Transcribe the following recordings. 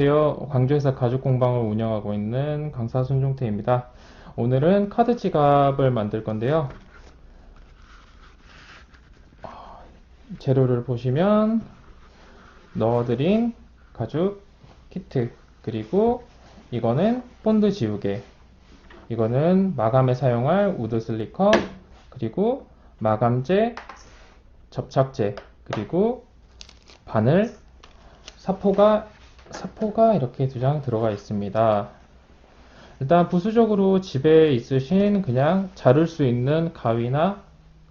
안녕하세요. 광주에서 가죽 공방을 운영하고 있는 강사 손종태입니다. 오늘은 카드 지갑을 만들 건데요. 재료를 보시면 넣어드린 가죽 키트, 그리고 이거는 본드 지우개, 이거는 마감에 사용할 우드 슬리커, 그리고 마감재, 접착제, 그리고 바늘, 사포가 이렇게 두 장 들어가 있습니다. 일단 부수적으로 집에 있으신 그냥 자를 수 있는 가위나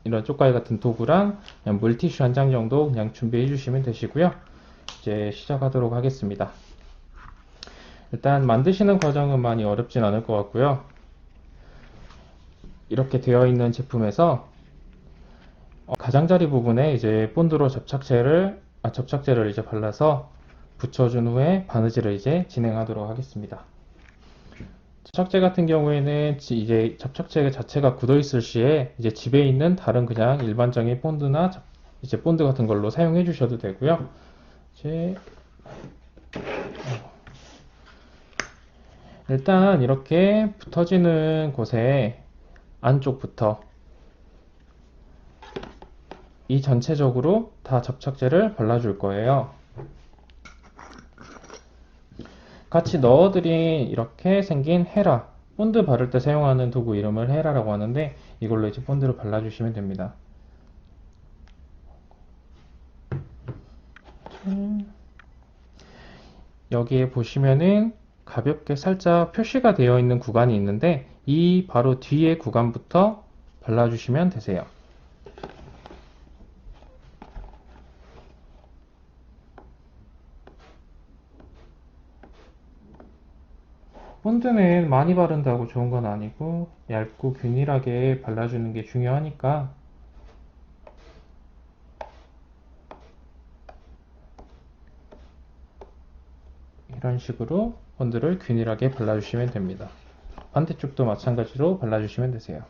이런 쪽가위 같은 도구랑 그냥 물티슈 한 장 정도 그냥 준비해 주시면 되시고요. 이제 시작하도록 하겠습니다. 일단 만드시는 과정은 많이 어렵진 않을 것 같고요. 이렇게 되어 있는 제품에서 가장자리 부분에 이제 본드로 접착제를 이제 발라서 붙여준 후에 바느질을 이제 진행하도록 하겠습니다. 접착제 같은 경우에는 이제 접착제 자체가 굳어 있을 시에 이제 집에 있는 다른 그냥 일반적인 본드나 이제 본드 같은 걸로 사용해 주셔도 되고요. 이제 일단 이렇게 붙어지는 곳에 안쪽부터 이 전체적으로 다 접착제를 발라줄 거예요. 같이 넣어드린 이렇게 생긴 헤라, 본드 바를 때 사용하는 도구 이름을 헤라라고 하는데 이걸로 이제 본드를 발라주시면 됩니다. 여기에 보시면은 가볍게 살짝 표시가 되어 있는 구간이 있는데 이 바로 뒤에 구간부터 발라주시면 되세요. 본드는 많이 바른다고 좋은 건 아니고 얇고 균일하게 발라주는 게 중요하니까 이런 식으로 본드를 균일하게 발라주시면 됩니다. 반대쪽도 마찬가지로 발라주시면 되세요.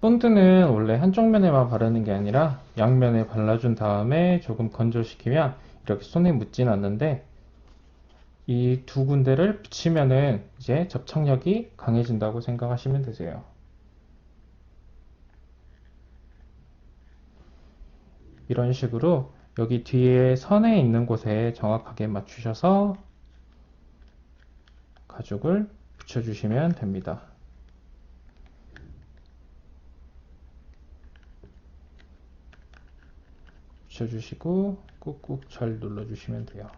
본드는 원래 한쪽 면에만 바르는 게 아니라 양면에 발라준 다음에 조금 건조시키면 이렇게 손에 묻진 않는데 이 두 군데를 붙이면은 이제 접착력이 강해진다고 생각하시면 되세요. 이런 식으로 여기 뒤에 선에 있는 곳에 정확하게 맞추셔서 가죽을 붙여주시면 됩니다. 붙여주시고 꾹꾹 잘 눌러주시면 돼요.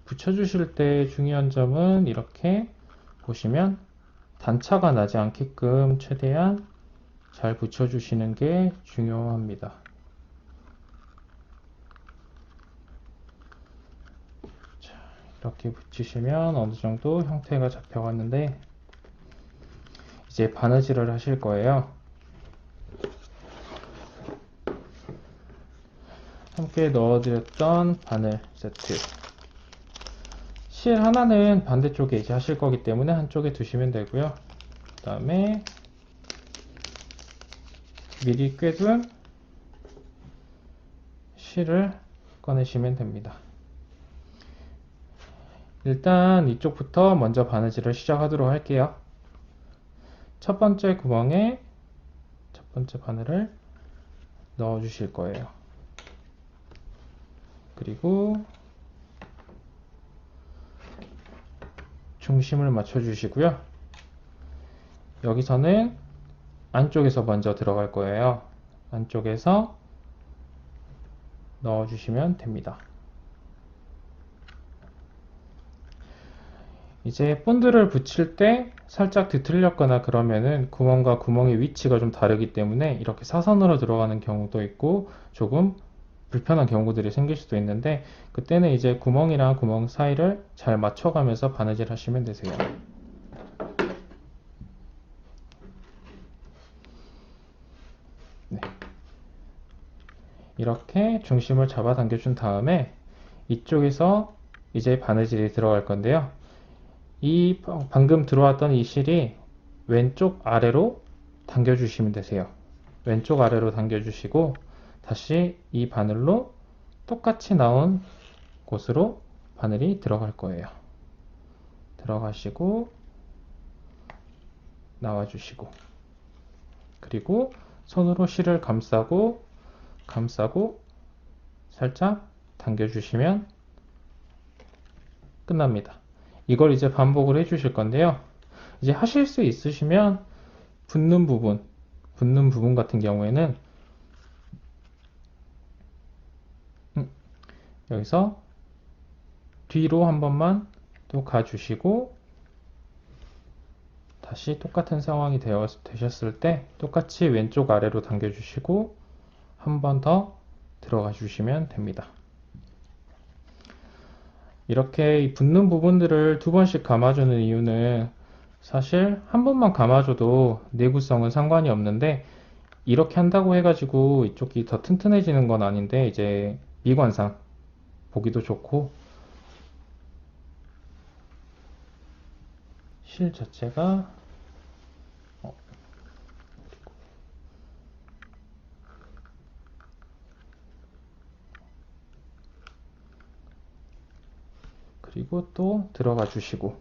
붙여주실 때 중요한 점은 이렇게 보시면 단차가 나지 않게끔 최대한 잘 붙여주시는 게 중요합니다. 자, 이렇게 붙이시면 어느 정도 형태가 잡혀갔는데 이제 바느질을 하실 거예요. 함께 넣어드렸던 바늘 세트. 실 하나는 반대쪽에 이제 하실 거기 때문에 한쪽에 두시면 되고요. 그 다음에 미리 꿰둔 실을 꺼내시면 됩니다. 일단 이쪽부터 먼저 바느질을 시작하도록 할게요. 첫 번째 구멍에 첫 번째 바늘을 넣어 주실 거예요. 그리고 중심을 맞춰 주시고요. 여기서는 안쪽에서 먼저 들어갈 거예요. 안쪽에서 넣어 주시면 됩니다. 이제 본드를 붙일 때 살짝 뒤틀렸거나 그러면은 구멍과 구멍의 위치가 좀 다르기 때문에 이렇게 사선으로 들어가는 경우도 있고 조금 불편한 경우들이 생길 수도 있는데 그때는 이제 구멍이랑 구멍 사이를 잘 맞춰가면서 바느질 하시면 되세요. 네. 이렇게 중심을 잡아 당겨준 다음에 이쪽에서 이제 바느질이 들어갈 건데요. 이 방금 들어왔던 이 실이 왼쪽 아래로 당겨주시면 되세요. 왼쪽 아래로 당겨주시고 다시 이 바늘로 똑같이 나온 곳으로 바늘이 들어갈 거예요. 들어가시고 나와주시고 그리고 손으로 실을 감싸고 살짝 당겨주시면 끝납니다. 이걸 이제 반복을 해 주실 건데요. 이제 하실 수 있으시면 붙는 부분 같은 경우에는 여기서 뒤로 한 번만 또 가주시고 다시 똑같은 상황이 되셨을 때 똑같이 왼쪽 아래로 당겨주시고 한 번 더 들어가 주시면 됩니다. 이렇게 붙는 부분들을 두 번씩 감아주는 이유는 사실 한 번만 감아줘도 내구성은 상관이 없는데 이렇게 한다고 해가지고 이쪽이 더 튼튼해지는 건 아닌데 이제 미관상 보기도 좋고 실 자체가 그리고 또 들어가 주시고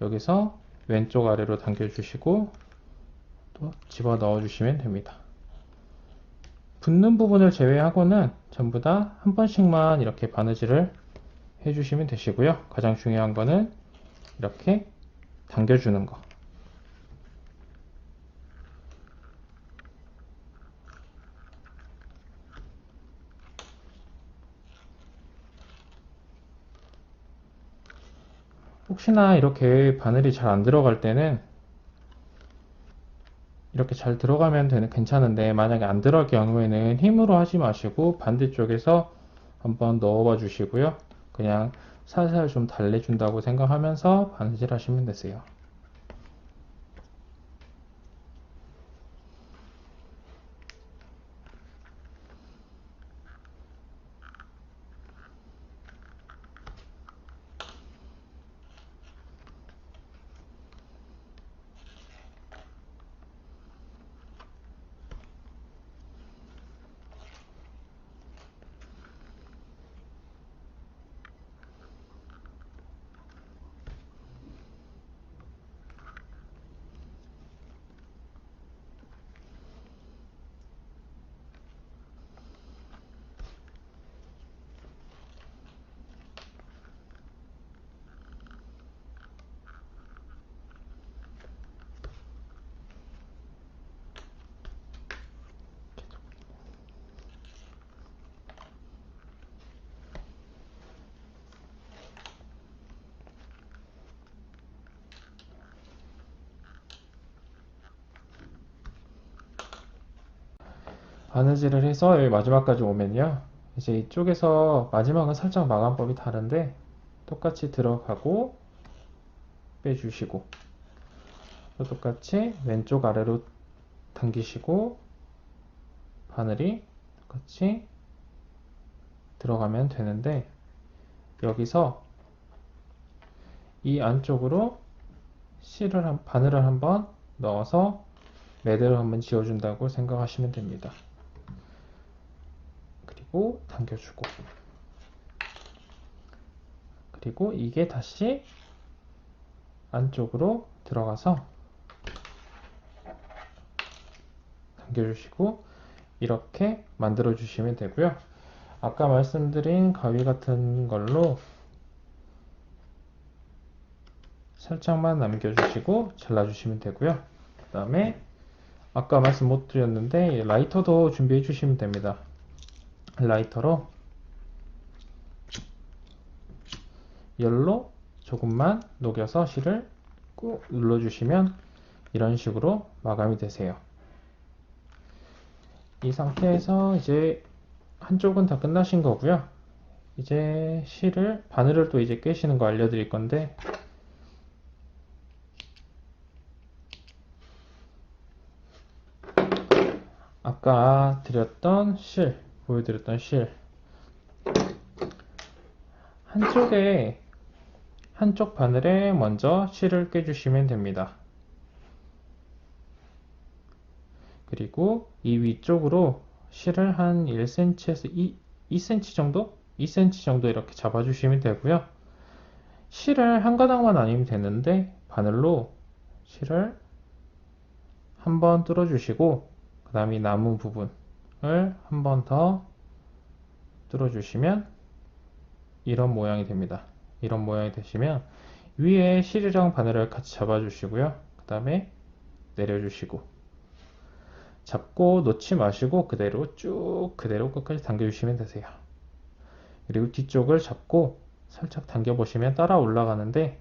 여기서 왼쪽 아래로 당겨 주시고 또 집어 넣어 주시면 됩니다. 붙는 부분을 제외하고는 전부 다 한 번씩만 이렇게 바느질을 해 주시면 되시고요. 가장 중요한 거는 이렇게 당겨 주는 거. 혹시나 이렇게 바늘이 잘 안 들어갈 때는 이렇게 잘 들어가면 괜찮은데 만약에 안 들어갈 경우에는 힘으로 하지 마시고 반대쪽에서 한번 넣어봐 주시고요. 그냥 살살 좀 달래준다고 생각하면서 바느질 하시면 되세요. 바느질을 해서 여기 마지막까지 오면요. 이제 이쪽에서 마지막은 살짝 마감법이 다른데 똑같이 들어가고 빼주시고 또 똑같이 왼쪽 아래로 당기시고 바늘이 똑같이 들어가면 되는데 여기서 이 안쪽으로 바늘을 한번 넣어서 매듭을 한번 지어준다고 생각하시면 됩니다. 그리고 당겨주고 그리고 이게 다시 안쪽으로 들어가서 당겨주시고 이렇게 만들어 주시면 되고요. 아까 말씀드린 가위 같은 걸로 살짝만 남겨주시고 잘라주시면 되고요. 그 다음에 아까 말씀 못 드렸는데 라이터도 준비해 주시면 됩니다. 라이터로 열로 조금만 녹여서 실을 꾹 눌러주시면 이런 식으로 마감이 되세요. 이 상태에서 이제 한쪽은 다 끝나신 거고요. 이제 실을 바늘을 또 이제 꿰시는 거 알려드릴 건데, 아까 보여드렸던 실 한쪽 바늘에 먼저 실을 꿰주시면 됩니다. 그리고 이 위쪽으로 실을 한 1cm에서 2cm 정도? 2cm 정도 이렇게 잡아주시면 되고요. 실을 한 가닥만 아니면 되는데 바늘로 실을 한번 뚫어주시고 그 다음에 남은 부분을 한 번 더 뚫어주시면 이런 모양이 됩니다. 이런 모양이 되시면 위에 실이랑 바늘을 같이 잡아주시고요. 그 다음에 내려주시고 잡고 놓지 마시고 그대로 끝까지 당겨주시면 되세요. 그리고 뒤쪽을 잡고 살짝 당겨보시면 따라 올라가는데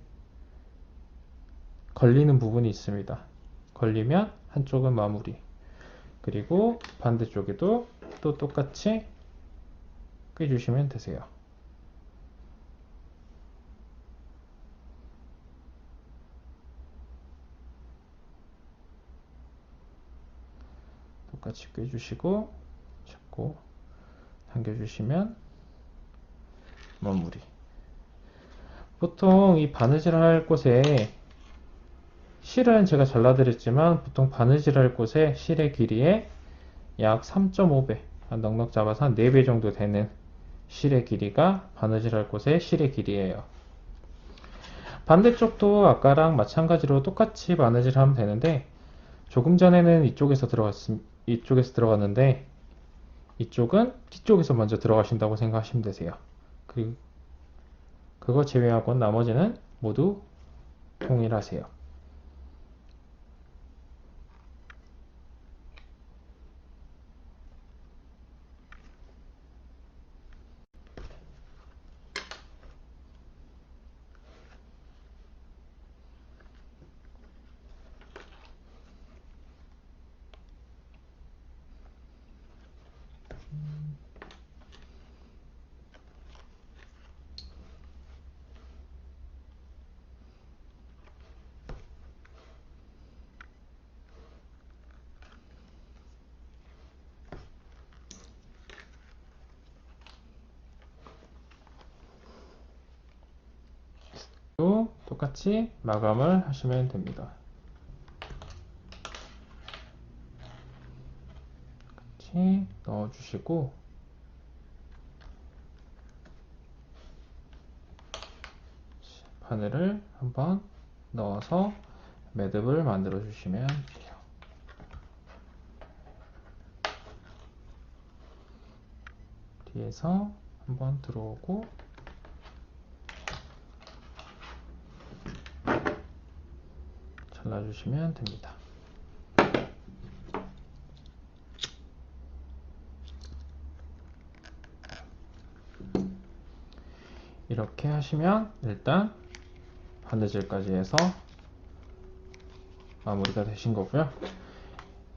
걸리는 부분이 있습니다. 걸리면 한쪽은 마무리. 그리고 반대쪽에도 또 똑같이 꿰주시면 되세요. 똑같이 꿰주시고 잡고 당겨주시면 마무리. 보통 이 바느질 할 곳에 실은 제가 잘라드렸지만 보통 바느질 할 곳에 실의 길이에 약 3.5배, 넉넉 잡아서 한 4배 정도 되는 실의 길이가 바느질 할 곳의 실의 길이에요. 반대쪽도 아까랑 마찬가지로 똑같이 바느질 하면 되는데 조금 전에는 이쪽에서 들어갔는데 이쪽은 뒤쪽에서 먼저 들어가신다고 생각하시면 되세요. 그리고 그거 제외하고 나머지는 모두 동일하세요. 또 똑같이 마감을 하시면 됩니다. 같이 넣어주시고 바늘을 한번 넣어서 매듭을 만들어 주시면 돼요. 뒤에서 한번 들어오고 잘라주시면 됩니다. 이렇게 하시면 일단 바느질까지 해서 마무리가 되신 거고요.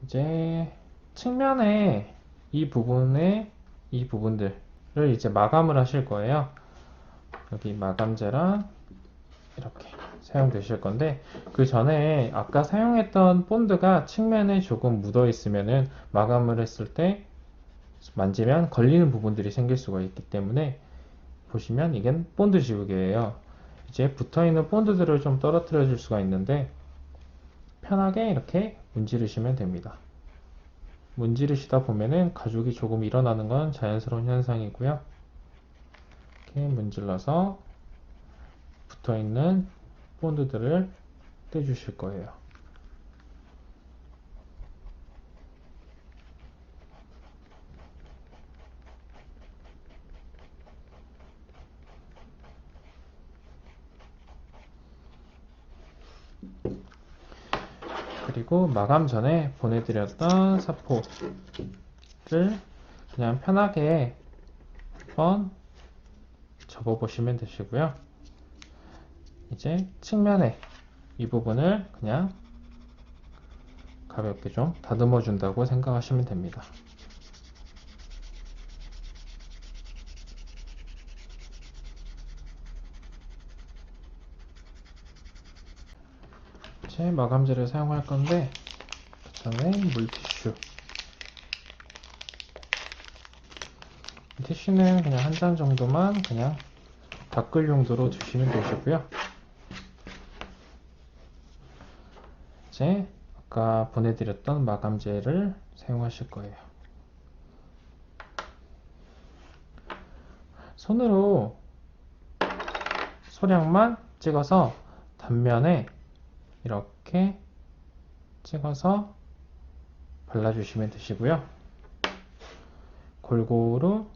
이제 측면에 이 부분들을 이제 마감을 하실 거예요. 여기 마감재랑 이렇게 사용되실 건데 그 전에 아까 사용했던 본드가 측면에 조금 묻어 있으면은 마감을 했을 때 만지면 걸리는 부분들이 생길 수가 있기 때문에 보시면 이건 본드 지우개예요. 이제 붙어있는 본드들을 좀 떨어뜨려 줄 수가 있는데 편하게 이렇게 문지르시면 됩니다. 문지르시다 보면은 가죽이 조금 일어나는 건 자연스러운 현상이고요. 이렇게 문질러서 붙어있는 본드들을 떼주실 거예요. 그리고 마감 전에 보내드렸던 사포를 그냥 편하게 한번 접어보시면 되시고요. 이제 측면에 이 부분을 그냥 가볍게 좀 다듬어 준다고 생각하시면 됩니다. 이제 마감제를 사용할 건데 그 전에 물티슈. 티슈는 그냥 한 장 정도만 그냥 닦을 용도로 두시면 되시고요. 이제 아까 보내드렸던 마감제를 사용하실 거예요. 손으로 소량만 찍어서 단면에 이렇게 찍어서 발라주시면 되시고요. 골고루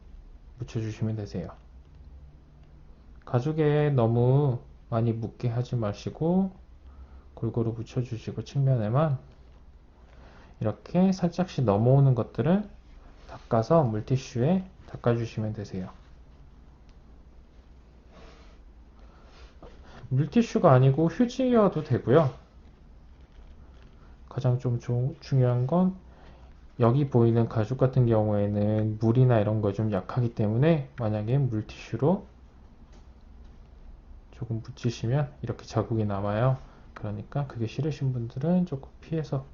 묻혀주시면 되세요. 가죽에 너무 많이 묻게 하지 마시고 골고루 묻혀주시고 측면에만 이렇게 살짝씩 넘어오는 것들을 닦아서 물티슈에 닦아주시면 되세요. 물티슈가 아니고 휴지여도 되고요. 가장 좀 중요한 건 여기 보이는 가죽 같은 경우에는 물이나 이런 거 좀 약하기 때문에 만약에 물티슈로 조금 묻히시면 이렇게 자국이 남아요. 그러니까 그게 싫으신 분들은 조금 피해서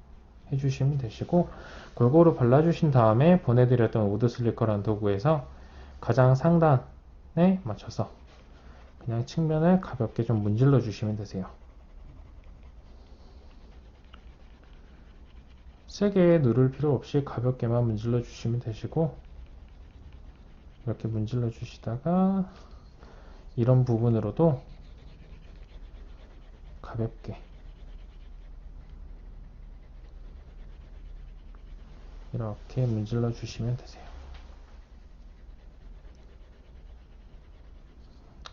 해주시면 되시고, 골고루 발라주신 다음에 보내드렸던 우드슬리커라는 도구에서 가장 상단에 맞춰서 그냥 측면을 가볍게 좀 문질러 주시면 되세요. 세게 누를 필요 없이 가볍게만 문질러 주시면 되시고, 이렇게 문질러 주시다가 이런 부분으로도 가볍게 이렇게 문질러 주시면 되세요.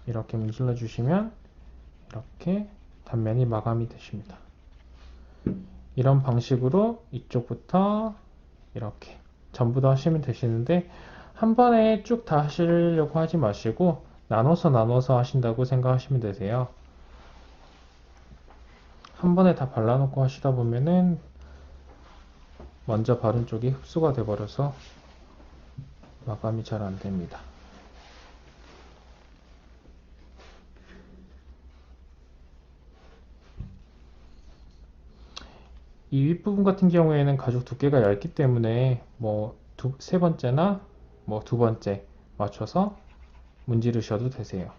이렇게 문질러 주시면 이렇게 단면이 마감이 되십니다. 이런 방식으로 이쪽부터 이렇게 전부 다 하시면 되시는데, 한 번에 쭉 다 하시려고 하지 마시고 나눠서 하신다고 생각하시면 되세요. 한 번에 다 발라놓고 하시다 보면은 먼저 바른 쪽이 흡수가 돼 버려서 마감이 잘 안 됩니다. 이 윗부분 같은 경우에는 가죽 두께가 얇기 때문에 세 번째나 두 번째 맞춰서 문지르셔도 되세요.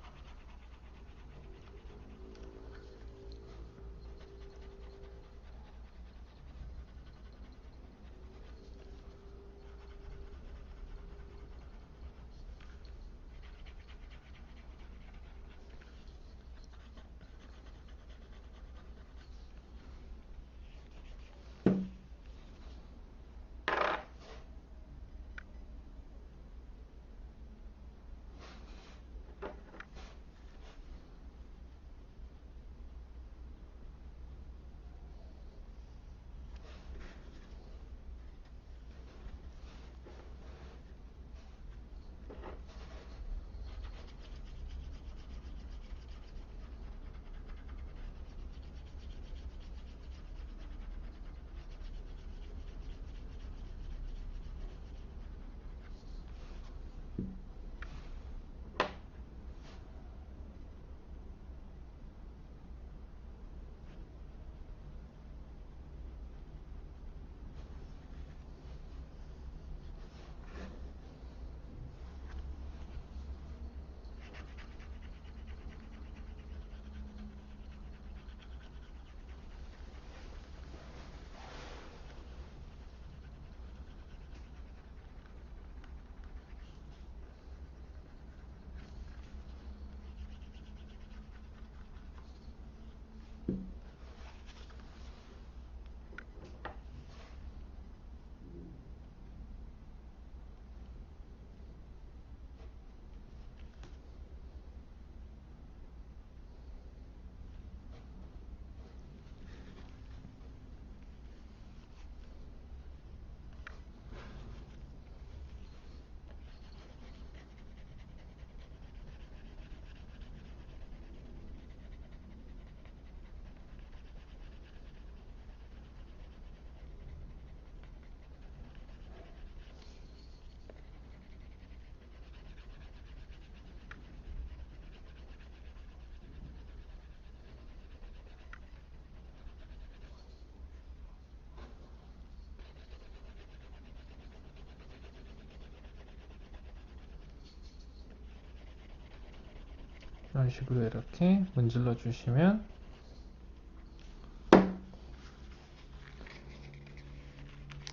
이런 식으로 이렇게 문질러 주시면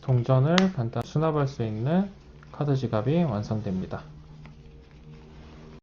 동전을 간단히 수납할 수 있는 카드 지갑이 완성됩니다.